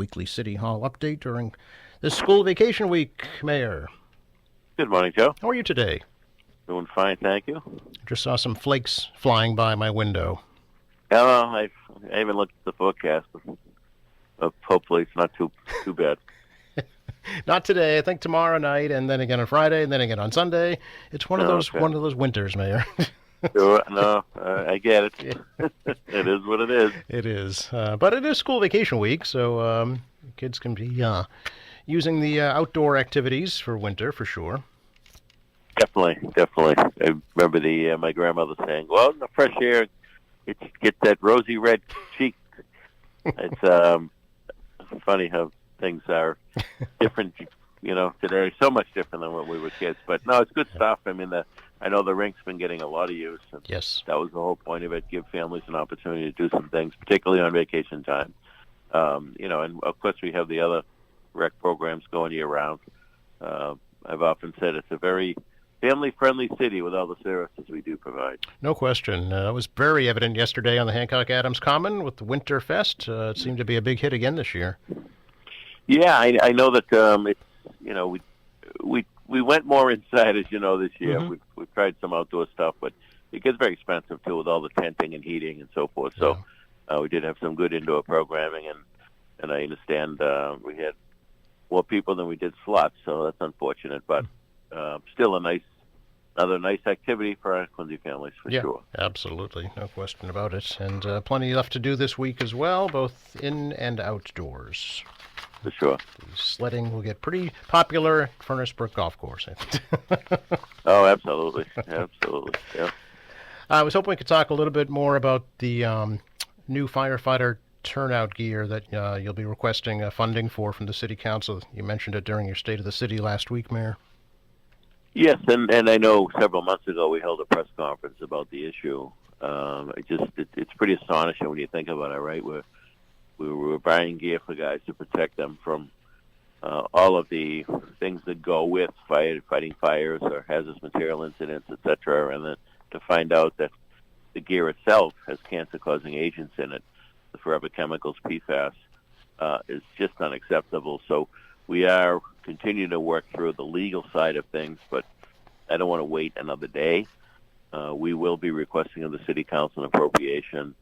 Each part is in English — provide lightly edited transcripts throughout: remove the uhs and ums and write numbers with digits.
weekly City Hall update during this school vacation week. Mayor, Good morning, Joe. how are you today? Doing fine, thank you. Just saw some flakes flying by my window. I haven't looked at the forecast, but hopefully it's not too bad. Not today. I think tomorrow night, and then again on Friday, and then again on Sunday. It's one of those Okay. winters, Mayor. Sure, no, I get it. Yeah. It is what it is. It is, but it is school vacation week, so kids can be using the outdoor activities for winter for sure. Definitely. I remember my grandmother saying, "Well, in the fresh air, it gets that rosy red cheek." It's funny how things are different, today. So much different than when we were kids. But no, it's good stuff. I mean, I know the rink's been getting a lot of use. And Yes. that was the whole point of it: give families an opportunity to do some things, particularly on vacation time. And of course we have the other rec programs going year round. I've often said it's a very family-friendly city with all the services we do provide. No question. It was very evident yesterday on the Hancock Adams Common with the Winter Fest. It seemed to be a big hit again this year. Yeah, I know that we went more inside, as you know, this year. Mm-hmm. We've tried some outdoor stuff, but it gets very expensive too with all the tenting and heating and so forth. So we did have some good indoor programming, and I understand we had more people than we did slots, so that's unfortunate, but still another nice activity for our Quincy families, for sure. Absolutely. No question about it. And plenty left to do this week as well, both in and outdoors. For sure. The sledding will get pretty popular at Furnace Brook Golf Course, I think. Oh, absolutely. Yeah. I was hoping we could talk a little bit more about the new firefighter turnout gear that you'll be requesting funding for from the City Council. You mentioned it during your State of the City last week, Mayor. Yes, and I know several months ago we held a press conference about the issue. It's pretty astonishing when you think about it, right? We were buying gear for guys to protect them from all of the things that go with fighting fires or hazardous material incidents, etc., and then to find out that the gear itself has cancer-causing agents in it, the forever chemicals, PFAS, is just unacceptable. So we are continuing to work through the legal side of things, but I don't want to wait another day. We will be requesting of the City Council an appropriation.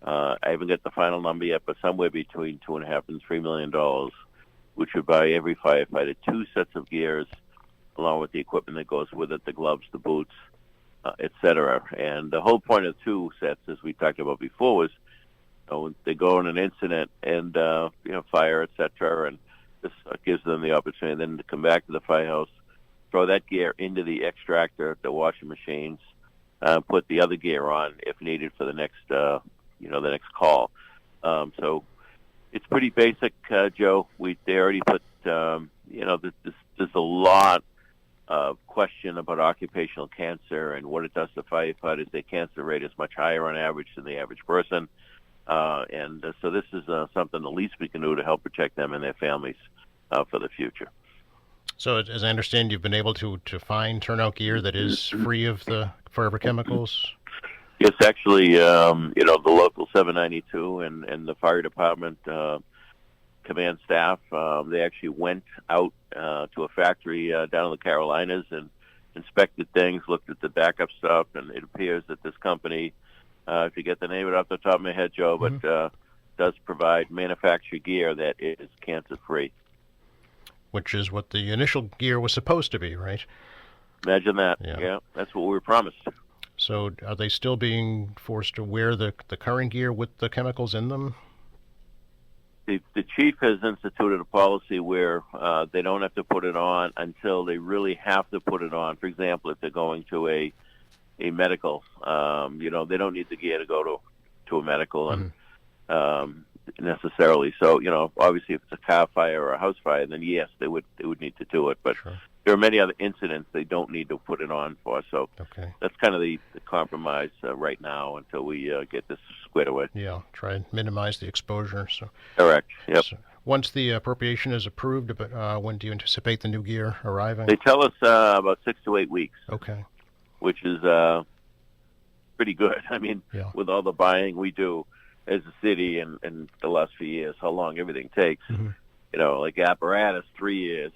I haven't got the final number yet, but somewhere between $2.5 and $3 million, which would buy every firefighter 2 sets of gears, along with the equipment that goes with it, the gloves, the boots, etc. And the whole point of 2 sets, as we talked about before, was they go in an incident and fire, etc., and this gives them the opportunity then to come back to the firehouse, throw that gear into the extractor, the washing machines, put the other gear on if needed for the next, the next call. So it's pretty basic, Joe. They already put, there's a lot of question about occupational cancer and what it does to firefighters. Their cancer rate is much higher on average than the average person. So this is something the least we can do to help protect them and their families for the future. So as I understand, you've been able to find turnout gear that is free of the forever chemicals? Yes, actually, the local 792 and the fire department command staff, they actually went out to a factory down in the Carolinas and inspected things, looked at the backup stuff, and it appears that this company, if you get the name of it off the top of my head, Joe, but does provide manufactured gear that is cancer-free. Which is what the initial gear was supposed to be, right? Imagine that. Yeah, that's what we were promised. So are they still being forced to wear the current gear with the chemicals in them? The chief has instituted a policy where they don't have to put it on until they really have to put it on. For example, if they're going to a medical, they don't need the gear to go to a medical and necessarily. So, obviously if it's a car fire or a house fire, then yes, they would need to do it. But there are many other incidents they don't need to put it on for. So that's kind of the compromise right now until we get this squared away. Yeah, try and minimize the exposure. So correct. Yep. So once the appropriation is approved, when do you anticipate the new gear arriving? They tell us about 6 to 8 weeks. Okay. Which is pretty good. I mean, with all the buying we do, as a city in the last few years how long everything takes. Mm-hmm. Like apparatus, 3 years,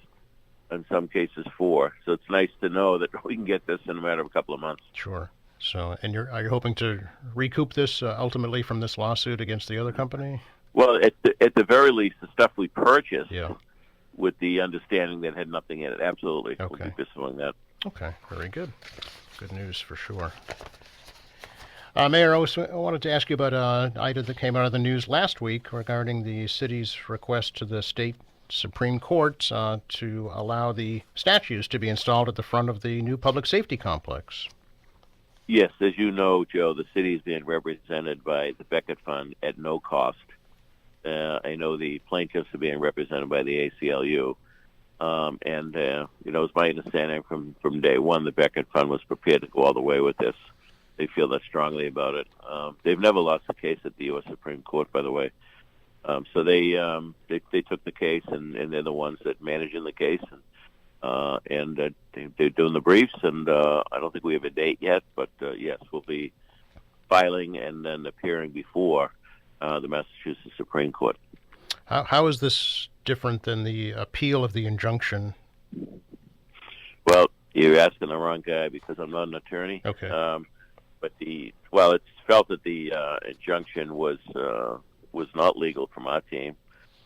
in some cases 4. So it's nice to know that we can get this in a matter of a couple of months. Sure. So, and are you hoping to recoup this ultimately from this lawsuit against the other company? Well, at the very least, the stuff we purchased, Yeah. with the understanding that had nothing in it. Absolutely. Okay. We'll be pursuing that. Okay. Very good. Good news for sure. Mayor, I wanted to ask you about an item that came out of the news last week regarding the city's request to the state Supreme Court to allow the statues to be installed at the front of the new public safety complex. Yes, as you know, Joe, the city is being represented by the Beckett Fund at no cost. I know the plaintiffs are being represented by the ACLU. It's my understanding from day one, the Beckett Fund was prepared to go all the way with this. They feel that strongly about it. They've never lost a case at the U.S. Supreme Court, by the way. So they took the case, and they're the ones that managing the case, and they're doing the briefs. And I don't think we have a date yet, but yes, we'll be filing and then appearing before the Massachusetts Supreme Court. How is this different than the appeal of the injunction? Well, you're asking the wrong guy because I'm not an attorney. Okay. But it's felt that the injunction was not legal from our team.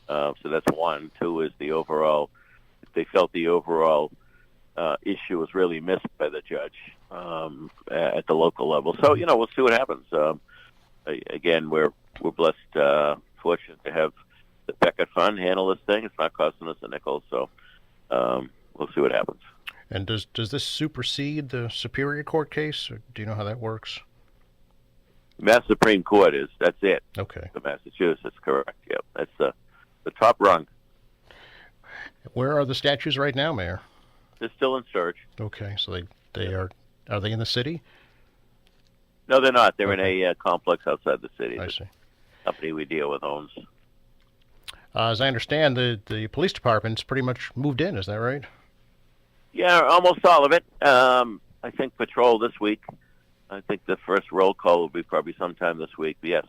So that's one. Two is they felt the overall issue was really missed by the judge at the local level. So we'll see what happens. Again, we're blessed, fortunate to have the Beckett Fund handle this thing. It's not costing us a nickel, so we'll see what happens. And does this supersede the Superior Court case, or do you know how that works? Mass Supreme Court that's it. Okay. The Massachusetts, correct. Yep, that's the top rung. Where are the statues right now, Mayor? They're still in search. Okay, so they are they in the city? No, they're not. They're in a complex outside the city. I see. The company we deal with owns. As I understand, the police department's pretty much moved in. Is that right? Yeah, almost all of it. I think patrol this week. I think the first roll call will be probably sometime this week. But yes,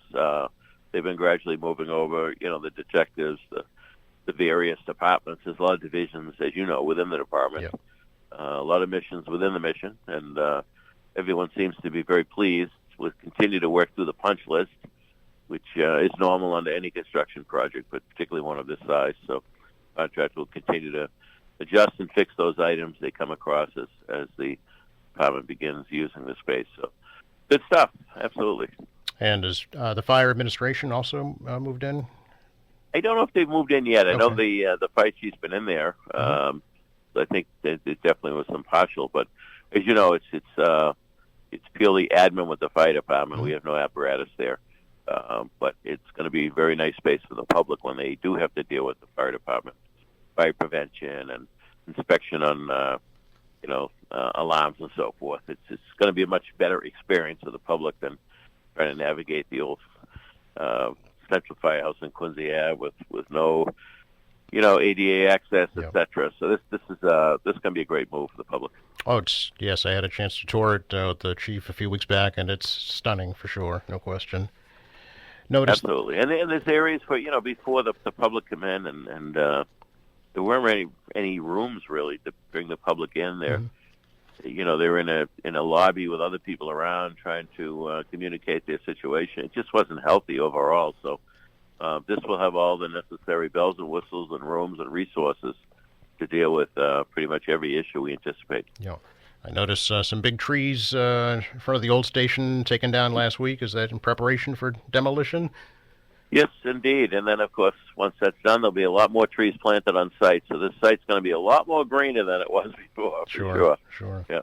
they've been gradually moving over. The detectives, the various departments. There's a lot of divisions, as you know, within the department. Yep. A lot of missions within the mission, and everyone seems to be very pleased. We'll continue to work through the punch list, which is normal under any construction project, but particularly one of this size. So contractor will continue to adjust and fix those items they come across as the department begins using the space. So good stuff, absolutely. And is the fire administration also moved in? I don't know if they've moved in yet. I know Okay. the fire chief's been in there. Mm-hmm. So I think that it definitely was some partial, but as you know, it's purely admin with the fire department. Mm-hmm. We have no apparatus there. But it's going to be a very nice space for the public when they do have to deal with the fire department, fire prevention and inspection on, alarms and so forth. It's going to be a much better experience for the public than trying to navigate the old Central Firehouse in Quincy Ave with no, ADA access, Yep. etc. So this is going to be a great move for the public. Oh, yes, I had a chance to tour it with the chief a few weeks back, and it's stunning for sure, no question. Notice. Absolutely, and there's areas for before the public come in, and there weren't any rooms really to bring the public in there. Mm-hmm. They were in a lobby with other people around trying to communicate their situation. It just wasn't healthy overall. So this will have all the necessary bells and whistles and rooms and resources to deal with pretty much every issue we anticipate. Yeah. I noticed some big trees in front of the old station taken down last week. Is that in preparation for demolition? Yes, indeed. And then, of course, once that's done, there'll be a lot more trees planted on site. So this site's going to be a lot more greener than it was before. For Sure. Yeah.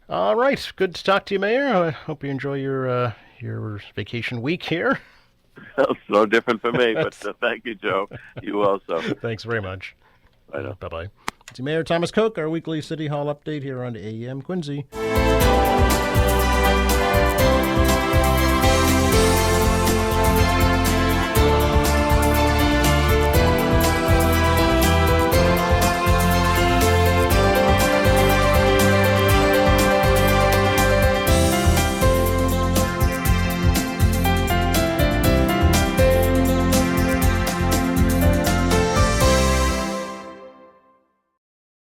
All right. Good to talk to you, Mayor. I hope you enjoy your vacation week here. It's no different for me, but thank you, Joe. You also. Thanks very much. I know. Bye-bye. It's Mayor Thomas Koch, our weekly City Hall update here on AM Quincy.